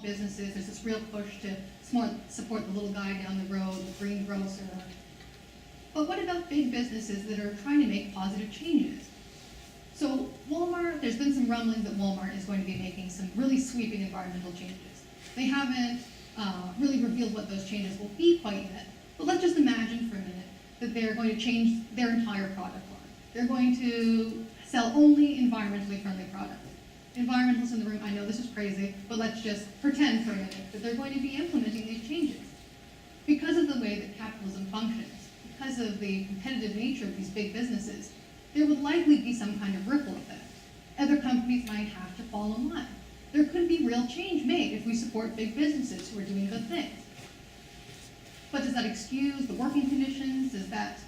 businesses. There's this real push to support the little guy down the road, the greengrocer. But what about big businesses that are trying to make positive changes? So Walmart, there's been some rumblings that Walmart is going to be making some really sweeping environmental changes. They haven't really revealed what those changes will be quite yet, but let's just imagine for a minute that they're going to change their entire product line. They're going to sell only environmentally friendly products. Environmentalists in the room, I know this is crazy, but let's just pretend for a minute that they're going to be implementing these changes. Because of the way that capitalism functions, because of the competitive nature of these big businesses, there would likely be some kind of ripple effect. Other companies might have to fall in line. There could be real change made if we support big businesses who are doing good things. But does that excuse the working conditions? Does that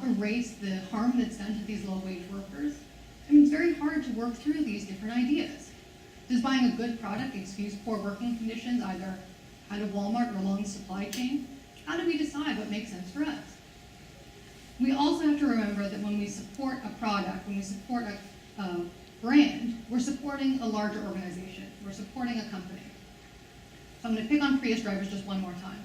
erase the harm that's done to these low-wage workers? I mean, it's very hard to work through these different ideas. Does buying a good product excuse poor working conditions, either out of Walmart or along the supply chain? How do we decide what makes sense for us? We also have to remember that when we support a product, when we support a brand, we're supporting a larger organization. We're supporting a company. So I'm going to pick on Prius Drivers just one more time.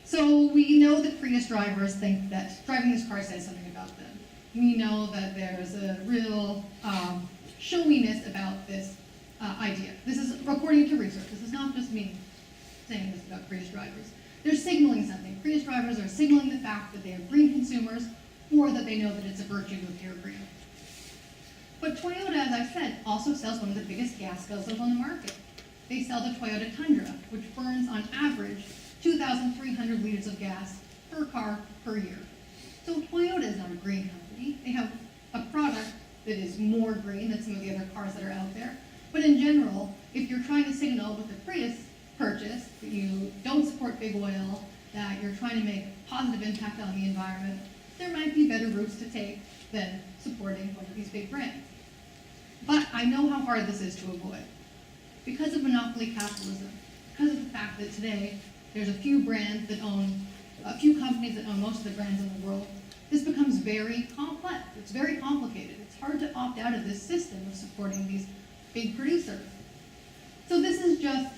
So we know that Prius drivers think that driving this car says something about them. We know that there's a real showiness about this idea. This is according to research. This is not just me saying this about Prius drivers. They're signaling something. Prius drivers are signaling the fact that they are green consumers, or that they know that it's a virtue to appear green. But Toyota, as I said, also sells one of the biggest gas guzzlers on the market. They sell the Toyota Tundra, which burns on average 2,300 liters of gas per car per year. So Toyota is not a green company. They have a product that is more green than some of the other cars that are out there. But in general, if you're trying to signal with a Prius purchase that you don't support big oil, that you're trying to make a positive impact on the environment, there might be better routes to take than supporting one of these big brands. But I know how hard this is to avoid. Because of monopoly capitalism, because of the fact that today there's a few brands that own, a few companies that own most of the brands in the world, this becomes very complex. It's very complicated. It's hard to opt out of this system of supporting these big producers. So this is just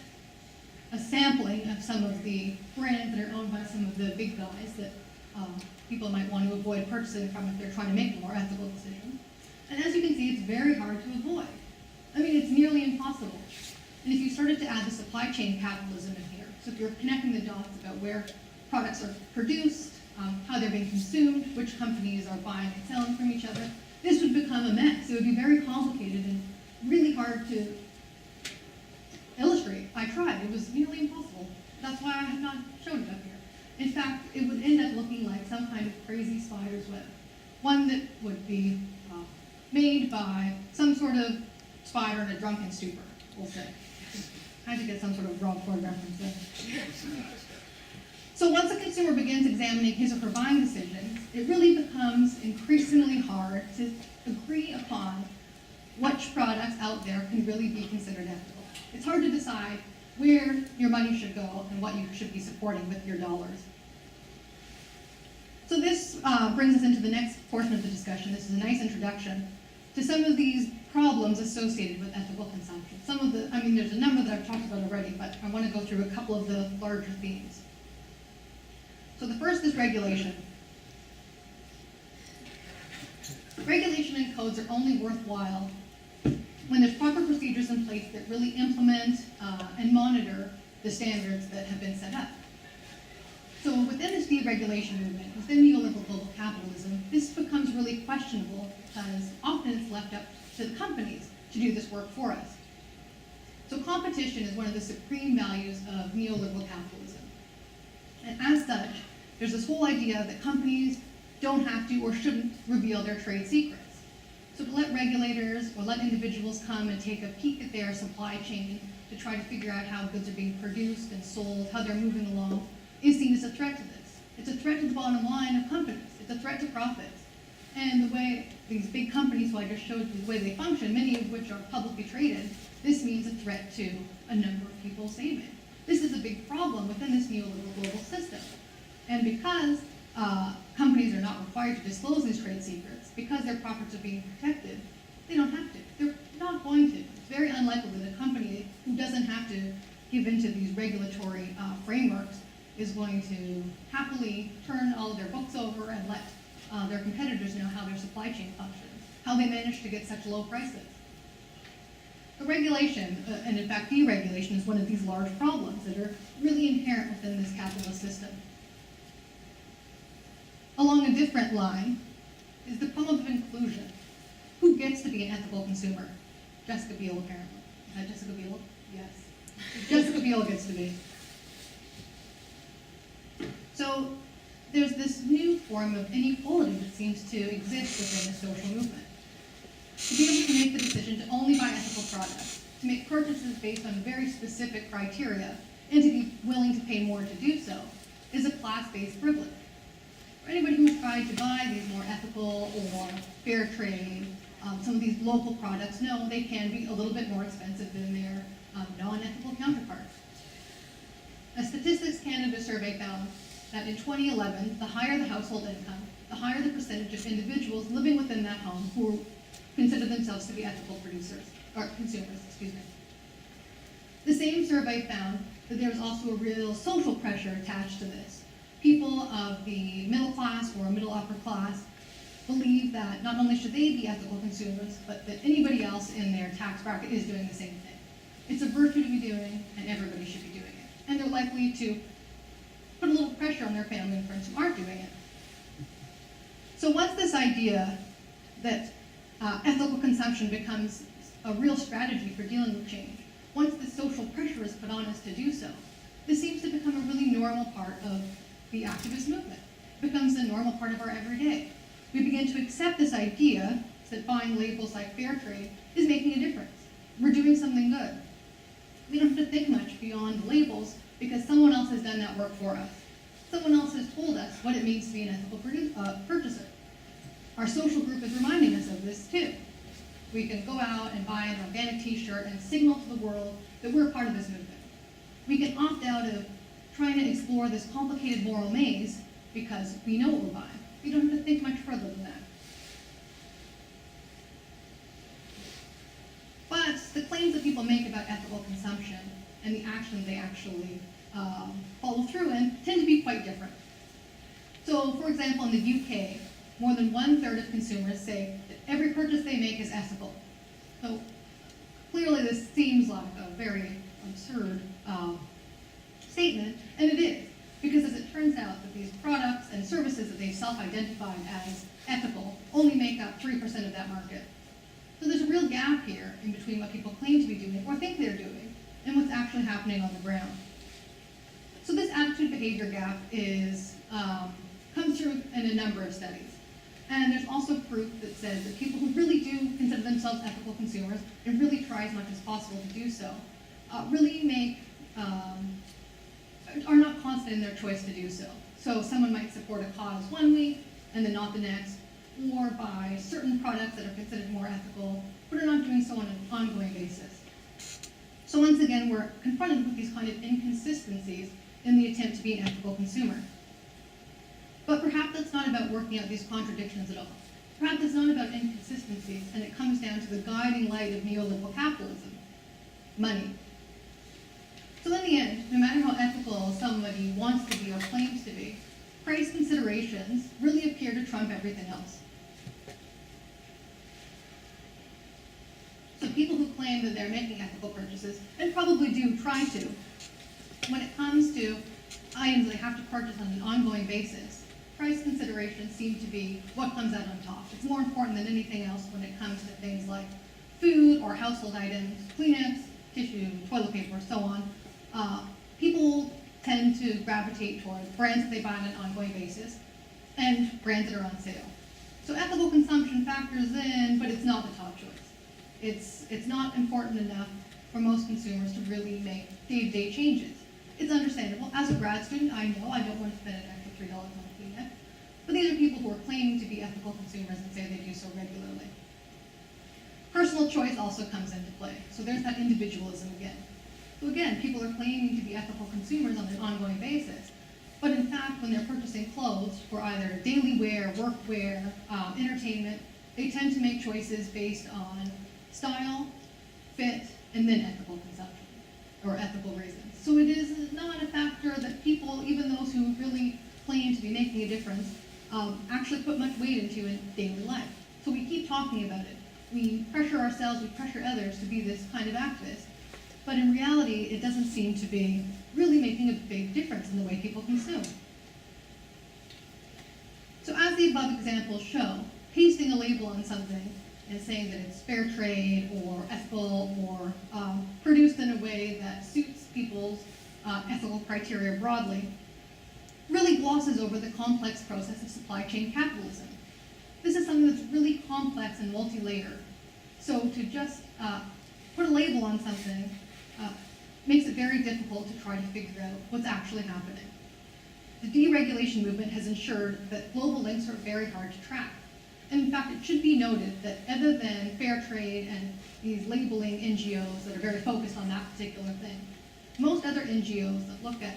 a sampling of some of the brands that are owned by some of the big guys that people might want to avoid purchasing from if they're trying to make a more ethical decision. And as you can see, it's very hard to avoid. I mean, it's nearly impossible. And if you started to add the supply chain capitalism in here, so if you're connecting the dots about where products are produced, how they're being consumed, which companies are buying and selling from each other, this would become a mess. It would be very complicated and really hard to illustrate. I tried. It was nearly impossible. That's why I have not shown it up here. In fact, it would end up looking like some kind of crazy spider's web. One that would be made by some sort of spider in a drunken stupor, we'll say. I had to get some sort of Rob Ford reference there. So once a consumer begins examining his or her buying decisions, it really becomes increasingly hard to agree upon which products out there can really be considered ethical. It's hard to decide where your money should go and what you should be supporting with your dollars. So this brings us into the next portion of the discussion. This is a nice introduction to some of these problems associated with ethical consumption. There's a number that I've talked about already, but I want to go through a couple of the larger themes. So the first is regulation. Regulation and codes are only worthwhile when there's proper procedures in place that really implement and monitor the standards that have been set up. So within this deregulation movement, within neoliberal global capitalism, this becomes really questionable because often it's left up to the companies to do this work for us. So competition is one of the supreme values of neoliberal capitalism. And as such, there's this whole idea that companies don't have to or shouldn't reveal their trade secrets. So to let regulators or let individuals come and take a peek at their supply chain to try to figure out how goods are being produced and sold, how they're moving along, is seen as a threat to this. It's a threat to the bottom line of companies. It's a threat to profits. And the way these big companies, who I just showed you the way they function, many of which are publicly traded, this means a threat to a number of people saving. This is a big problem within this neoliberal global system. And because companies are not required to disclose these trade secrets, because their profits are being protected, they don't have to. They're not going to. It's very unlikely that a company who doesn't have to give into these regulatory frameworks is going to happily turn all of their books over and let their competitors know how their supply chain functions, how they manage to get such low prices. The regulation, and in fact deregulation, is one of these large problems that are really inherent within this capitalist system. Along a different line is the problem of inclusion. Who gets to be an ethical consumer? Jessica Biel, apparently. Is that Jessica Biel? Yes. Jessica Biel gets to be. So there's this new form of inequality that seems to exist within the social movement. To be able to make the decision to only buy ethical products, to make purchases based on very specific criteria, and to be willing to pay more to do so, is a class-based privilege. For anybody who's tried to buy these more ethical or fair trade, some of these local products, know they can be a little bit more expensive than their non-ethical counterparts. A Statistics Canada survey found that in 2011, the higher the household income, the higher the percentage of individuals living within that home who consider themselves to be ethical consumers. The same survey found that there was also a real social pressure attached to this. People of the middle class or middle upper class believe that not only should they be ethical consumers, but that anybody else in their tax bracket is doing the same thing. It's a virtue to be doing, and everybody should be doing it. And they're likely to put a little pressure on their family and friends who aren't doing it. So once this idea that ethical consumption becomes a real strategy for dealing with change, once the social pressure is put on us to do so, this seems to become a really normal part of the activist movement. It becomes a normal part of our everyday. We begin to accept this idea that buying labels like fair trade is making a difference. We're doing something good. We don't have to think much beyond the labels because someone else has done that work for us. Someone else has told us what it means to be an ethical purchaser. Our social group is reminding us of this too. We can go out and buy an organic t-shirt and signal to the world that we're part of this movement. We can opt out of trying to explore this complicated moral maze because we know what we're buying. We don't have to think much further than that. But the claims that people make about ethical consumption and the actions they actually follow through in tend to be quite different. So, for example, in the UK, more than 1/3 of consumers say that every purchase they make is ethical. So clearly this seems like a very absurd statement, and it is, because as it turns out that these products and services that they self-identified as ethical only make up 3% of that market. So there's a real gap here in between what people claim to be doing or think they're doing and what's actually happening on the ground. So this attitude behavior gap is comes through in a number of studies. And there's also proof that says that people who really do consider themselves ethical consumers and really try as much as possible to do so, really are not constant in their choice to do so. So someone might support a cause one week and then not the next, or buy certain products that are considered more ethical, but are not doing so on an ongoing basis. So once again, we're confronted with these kind of inconsistencies in the attempt to be an ethical consumer. But perhaps it's not about working out these contradictions at all. Perhaps it's not about inconsistencies, and it comes down to the guiding light of neoliberal capitalism: money. So in the end, no matter how ethical somebody wants to be or claims to be, price considerations really appear to trump everything else. So people who claim that they're making ethical purchases, and probably do try to, when it comes to items they have to purchase on an ongoing basis, price considerations seem to be what comes out on top. It's more important than anything else when it comes to things like food or household items, Kleenex, tissue, toilet paper, so on. People tend to gravitate towards brands that they buy on an ongoing basis and brands that are on sale. So ethical consumption factors in, but it's not the top choice. It's not important enough for most consumers to really make day-to-day changes. It's understandable. As a grad student, I know I don't want to spend an extra $3 on a Kleenex, but these are people who are claiming to be ethical consumers and say they do so regularly. Personal choice also comes into play. So there's that individualism again. So again, people are claiming to be ethical consumers on an ongoing basis, but in fact, when they're purchasing clothes for either daily wear, work wear, entertainment, they tend to make choices based on style, fit, and then ethical consumption. or ethical reasons. So it is not a factor that people, even those who really claim to be making a difference, actually put much weight into in daily life. So we keep talking about it. We pressure ourselves, we pressure others to be this kind of activist. But in reality, it doesn't seem to be really making a big difference in the way people consume. So as the above examples show, pasting a label on something and saying that it's fair trade or ethical or produced in a way that suits people's ethical criteria broadly really glosses over the complex process of supply chain capitalism. This is something that's really complex and multi-layered. So to just put a label on something makes it very difficult to try to figure out what's actually happening. The deregulation movement has ensured that global links are very hard to track. And in fact, it should be noted that other than fair trade and these labeling NGOs that are very focused on that particular thing, most other NGOs that look at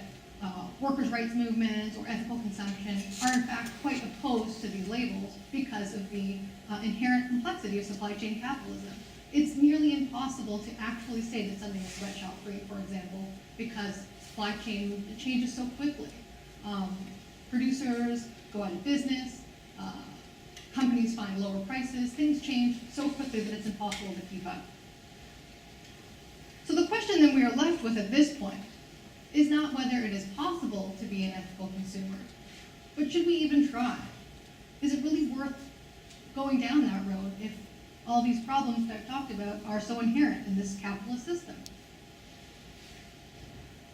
workers' rights movements or ethical consumption are in fact quite opposed to these labels because of the inherent complexity of supply chain capitalism. It's nearly impossible to actually say that something is sweatshop free, for example, because supply chain movement changes so quickly. Producers go out of business, companies find lower prices, things change so quickly that it's impossible to keep up. So the question that we are left with at this point is not whether it is possible to be an ethical consumer, but should we even try? Is it really worth going down that road if all these problems that I've talked about are so inherent in this capitalist system?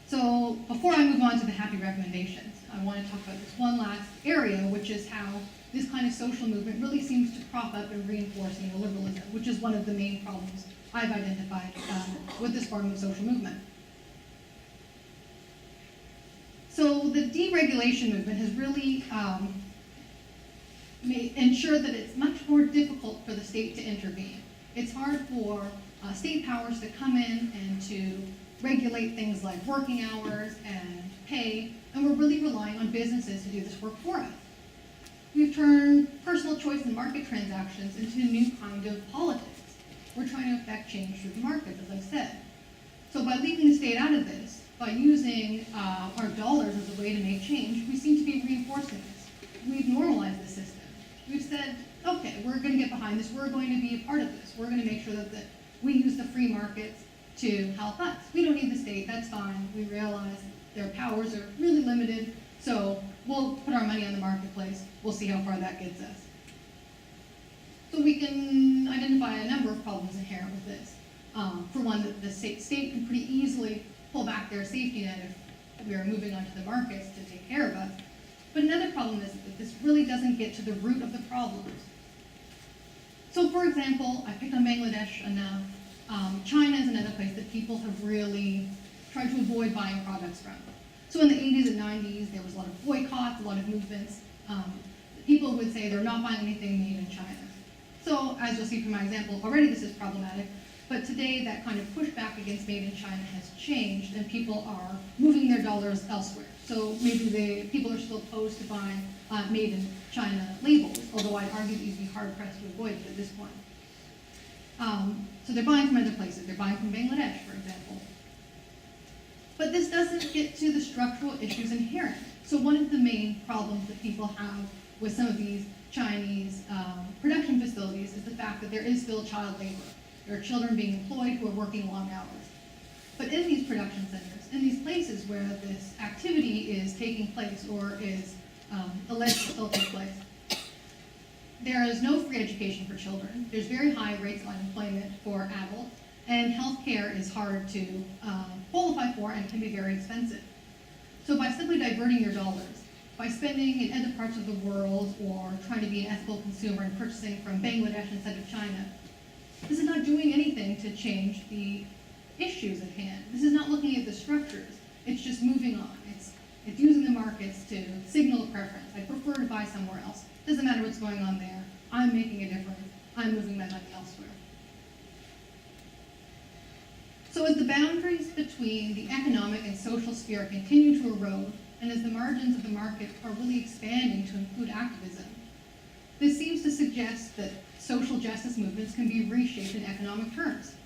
So before I move on to the happy recommendations, I want to talk about this one last area, which is how this kind of social movement really seems to prop up and reinforce neoliberalism, which is one of the main problems I've identified with this form of social movement. So the deregulation movement has really ensured that it's much more difficult for the state to intervene. It's hard for state powers to come in and to regulate things like working hours and pay, and we're really relying on businesses to do this work for us. We've turned personal choice and market transactions into a new kind of politics. We're trying to affect change through the markets, as I've said. So by leaving the state out of this, by using our dollars as a way to make change, we seem to be reinforcing this. We've normalized the system. We've said, okay, we're going to get behind this. We're going to be a part of this. We're going to make sure that we use the free markets to help us. We don't need the state. That's fine. We realize their powers are really limited, so we'll put our money on the marketplace. We'll see how far that gets us. So we can identify a number of problems inherent with this. For one, the state can pretty easily pull back their safety net if we are moving onto the markets to take care of us. But another problem is that this really doesn't get to the root of the problems. So for example, I picked on Bangladesh enough. China is another place that people have really tried to avoid buying products from. So in the 80s and 90s, there was a lot of boycotts, a lot of movements. People would say they're not buying anything made in China. So as you'll see from my example, already this is problematic. But today, that kind of pushback against made in China has changed, and people are moving their dollars elsewhere. So maybe people are still opposed to buying made in China labels, although I'd argue that you'd be hard-pressed to avoid it at this point. So they're buying from other places. They're buying from Bangladesh, for example. But this doesn't get to the structural issues inherent. So one of the main problems that people have with some of these Chinese production facilities is the fact that there is still child labor. There are children being employed who are working long hours. But in these production centers, in these places where this activity is taking place or is alleged to still take place, there is no free education for children. There's very high rates of unemployment for adults, and healthcare is hard to qualify for and can be very expensive. So by simply diverting your dollars, by spending in other parts of the world or trying to be an ethical consumer and purchasing from Bangladesh instead of China, this is not doing anything to change the issues at hand. This is not looking at the structures. It's just moving on. It's using the markets to signal a preference. I prefer to buy somewhere else. Doesn't matter what's going on there. I'm making a difference. I'm moving my money elsewhere. So as the boundaries between the economic and social sphere continue to erode, and as the margins of the market are really expanding to include activism, this seems to suggest that social justice movements can be reshaped in economic terms.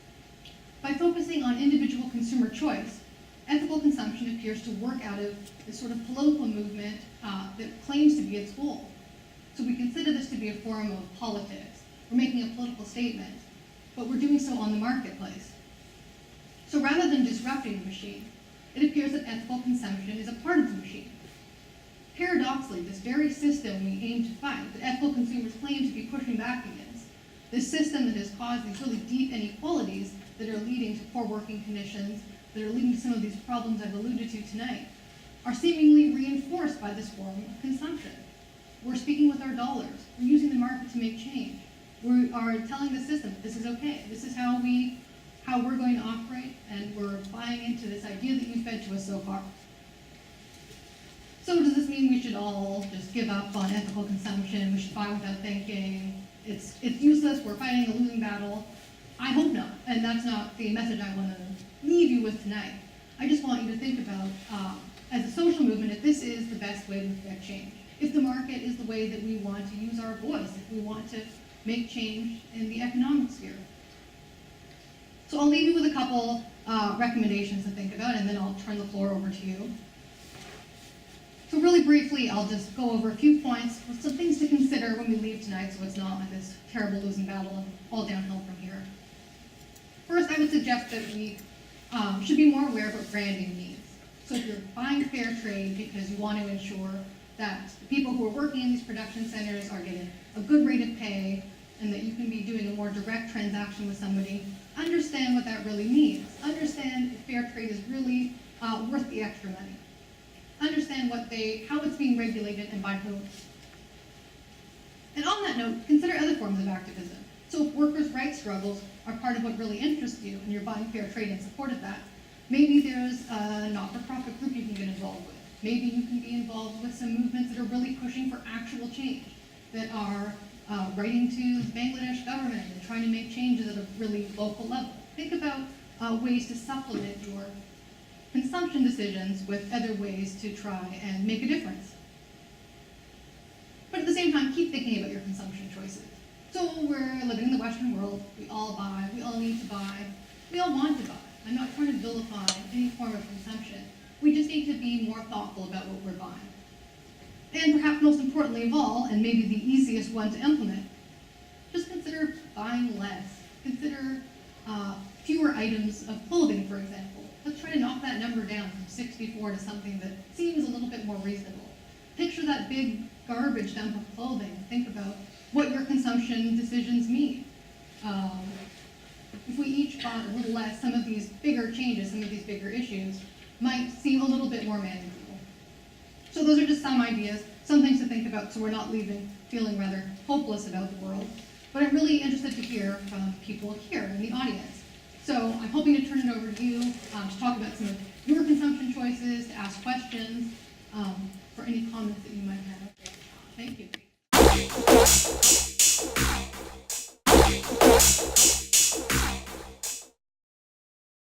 By focusing on individual consumer choice, ethical consumption appears to work out of this sort of political movement that claims to be its goal. So we consider this to be a form of politics. We're making a political statement, but we're doing so on the marketplace. So rather than disrupting the machine, it appears that ethical consumption is a part of the machine. Paradoxically, this very system we aim to fight, that ethical consumers claim to be pushing back against, this system that has caused these really deep inequalities that are leading to poor working conditions, that are leading to some of these problems I've alluded to tonight, are seemingly reinforced by this form of consumption. We're speaking with our dollars. We're using the market to make change. We are telling the system that this is okay. This is how we're going to operate, and we're buying into this idea that you fed to us so far. So does this mean we should all just give up on ethical consumption? We should buy without thinking? It's useless. We're fighting a losing battle. I hope not, and that's not the message I want to leave you with tonight. I just want you to think about, as a social movement, if this is the best way to affect change. If the market is the way that we want to use our voice, if we want to make change in the economic sphere. So I'll leave you with a couple recommendations to think about, and then I'll turn the floor over to you. So really briefly, I'll just go over a few points, with some things to consider when we leave tonight, so it's not like this terrible losing battle and all downhill from here. First, I would suggest that we should be more aware of what branding means. So if you're buying fair trade because you want to ensure that the people who are working in these production centers are getting a good rate of pay, and that you can be doing a more direct transaction with somebody, understand what that really means. Understand if fair trade is really worth the extra money. Understand how it's being regulated and by whom. And on that note, consider other forms of activism. So if workers' rights struggles are part of what really interests you, and you're buying fair trade in support of that, maybe there's a not-for-profit group you can get involved with. Maybe you can be involved with some movements that are really pushing for actual change, that are writing to the Bangladesh government and trying to make changes at a really local level. Think about ways to supplement your consumption decisions with other ways to try and make a difference. But at the same time, keep thinking about your consumption choices. So we're living in the Western world, we all buy, we all need to buy, we all want to buy. I'm not trying to vilify any form of consumption. We just need to be more thoughtful about what we're buying. And perhaps most importantly of all, and maybe the easiest one to implement, just consider buying less. Consider fewer items of clothing, for example. Let's try to knock that number down from 64 to something that seems a little bit more reasonable. Picture that big garbage dump of clothing. Think about what your consumption decisions mean. If we each bought a little less, some of these bigger changes, some of these bigger issues might seem a little bit more manageable. So those are just some ideas, some things to think about, so we're not leaving feeling rather hopeless about the world. But I'm really interested to hear from people here in the audience. So I'm hoping to turn it over to you to talk about some of your consumption choices, to ask questions, for any comments that you might have.